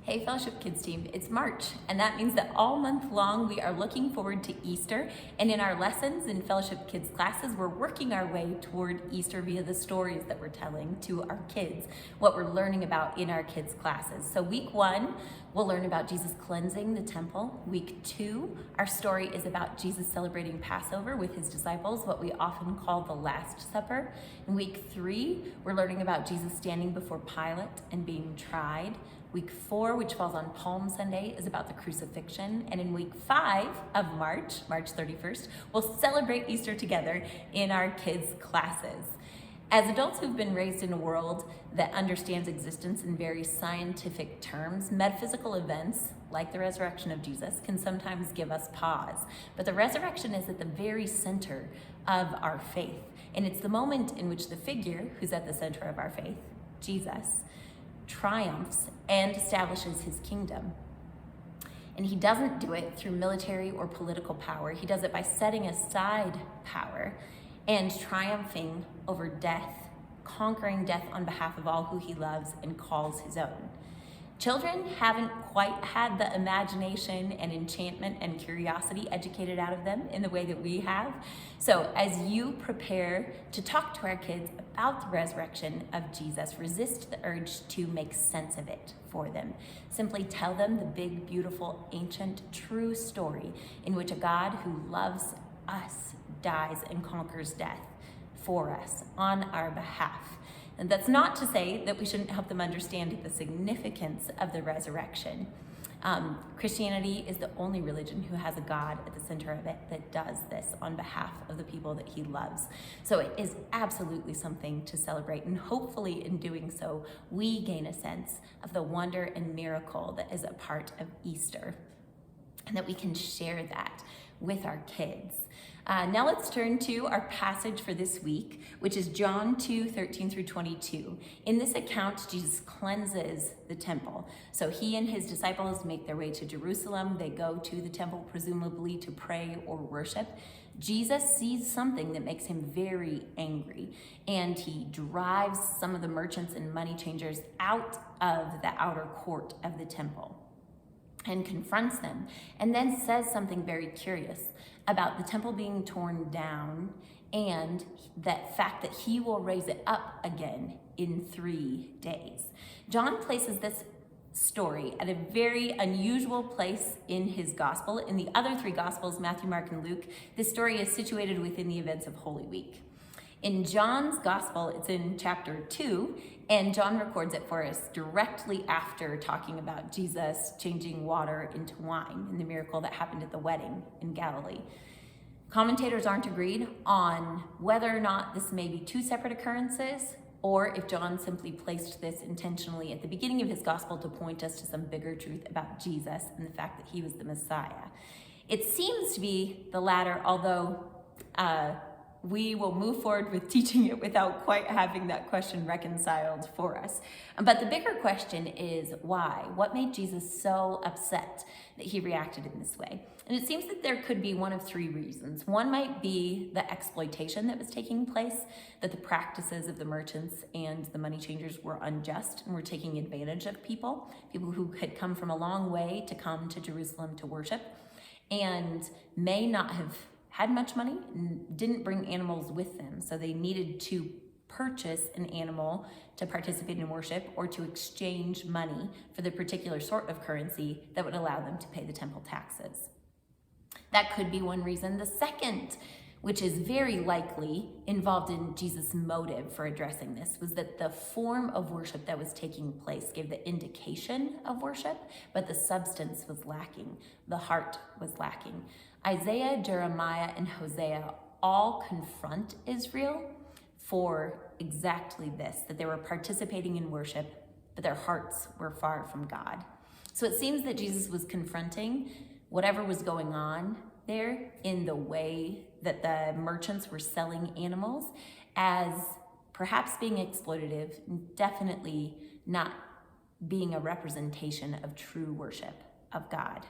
Hey Fellowship Kids team, it's March, and that means that all month long we are looking forward to Easter, and in our lessons in Fellowship Kids classes, we're working our way toward Easter via the stories that we're telling to our kids, what we're learning about in our kids' classes. So week 1, we'll learn about Jesus cleansing the temple. Week 2, our story is about Jesus celebrating Passover with his disciples, what we often call the Last Supper. In week 3, we're learning about Jesus standing before Pilate and being tried. Week 4, which falls on Palm Sunday, is about the crucifixion. And in week 5 of March 31st, we'll celebrate Easter together in our kids' classes. As adults who've been raised in a world that understands existence in very scientific terms, metaphysical events like the resurrection of Jesus can sometimes give us pause. But the resurrection is at the very center of our faith. And it's the moment in which the figure who's at the center of our faith, Jesus, triumphs and establishes his kingdom. And he doesn't do it through military or political power. He does it by setting aside power and triumphing over death, conquering death on behalf of all who he loves and calls his own. Children haven't quite had the imagination and enchantment and curiosity educated out of them in the way that we have. So as you prepare to talk to our kids about the resurrection of Jesus, resist the urge to make sense of it for them. Simply tell them the big, beautiful, ancient, true story in which a God who loves us dies and conquers death for us on our behalf. And that's not to say that we shouldn't help them understand the significance of the resurrection. Christianity is the only religion who has a God at the center of it that does this on behalf of the people that he loves. So it is absolutely something to celebrate, and hopefully in doing so, we gain a sense of the wonder and miracle that is a part of Easter, and that we can share that with our kids. Now let's turn to our passage for this week, which is John 2:13 through 22. In this account, Jesus cleanses the temple. So he and his disciples make their way to Jerusalem. They go to the temple, presumably to pray or worship. Jesus sees something that makes him very angry, and he drives some of the merchants and money changers out of the outer court of the temple and confronts them, and then says something very curious about the temple being torn down and that fact that he will raise it up again in 3 days. John places this story at a very unusual place in his gospel. In the other 3 gospels, Matthew, Mark, and Luke, this story is situated within the events of Holy Week. In John's gospel, it's in chapter 2, and John records it for us directly after talking about Jesus changing water into wine and the miracle that happened at the wedding in Galilee. Commentators aren't agreed on whether or not this may be 2 separate occurrences, or if John simply placed this intentionally at the beginning of his gospel to point us to some bigger truth about Jesus and the fact that he was the Messiah. It seems to be the latter, although we will move forward with teaching it without quite having that question reconciled for us. But the bigger question is why? What made Jesus so upset that he reacted in this way? And it seems that there could be one of 3 reasons. One might be the exploitation that was taking place, that the practices of the merchants and the money changers were unjust and were taking advantage of people who had come from a long way to come to Jerusalem to worship, and may not have had much money and didn't bring animals with them. So they needed to purchase an animal to participate in worship or to exchange money for the particular sort of currency that would allow them to pay the temple taxes. That could be one reason. The second, which is very likely involved in Jesus' motive for addressing this, was that the form of worship that was taking place gave the indication of worship, but the substance was lacking. The heart was lacking. Isaiah, Jeremiah, and Hosea all confront Israel for exactly this, that they were participating in worship, but their hearts were far from God. So it seems that Jesus was confronting whatever was going on there in the way that the merchants were selling animals as perhaps being exploitative, definitely not being a representation of true worship of God.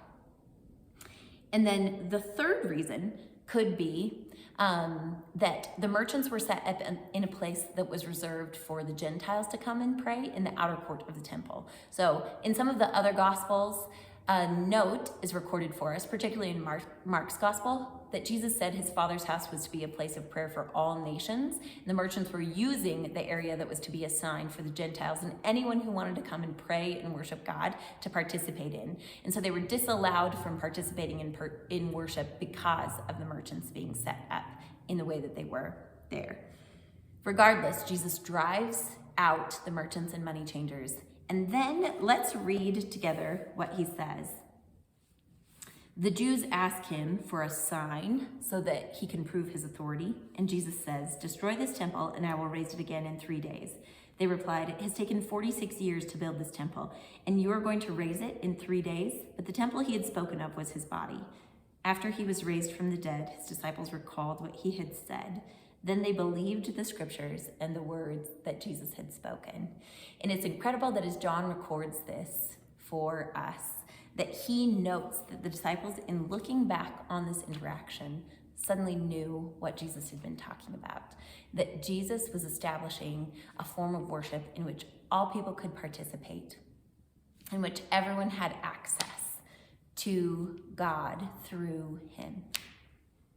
And then the third reason could be that the merchants were set up in a place that was reserved for the Gentiles to come and pray in the outer court of the temple. So in some of the other Gospels, a note is recorded for us, particularly in Mark's Gospel, that Jesus said his Father's house was to be a place of prayer for all nations. And the merchants were using the area that was to be assigned for the Gentiles and anyone who wanted to come and pray and worship God to participate in. And so they were disallowed from participating in worship because of the merchants being set up in the way that they were there. Regardless, Jesus drives out the merchants and money changers. And then let's read together what he says. The Jews ask him for a sign so that he can prove his authority. And Jesus says, "Destroy this temple and I will raise it again in 3 days." They replied, "It has taken 46 years to build this temple, and you are going to raise it in 3 days?" But the temple he had spoken of was his body. After he was raised from the dead, his disciples recalled what he had said. Then they believed the scriptures and the words that Jesus had spoken. And it's incredible that as John records this for us, that he notes that the disciples, in looking back on this interaction, suddenly knew what Jesus had been talking about. That Jesus was establishing a form of worship in which all people could participate, in which everyone had access to God through him.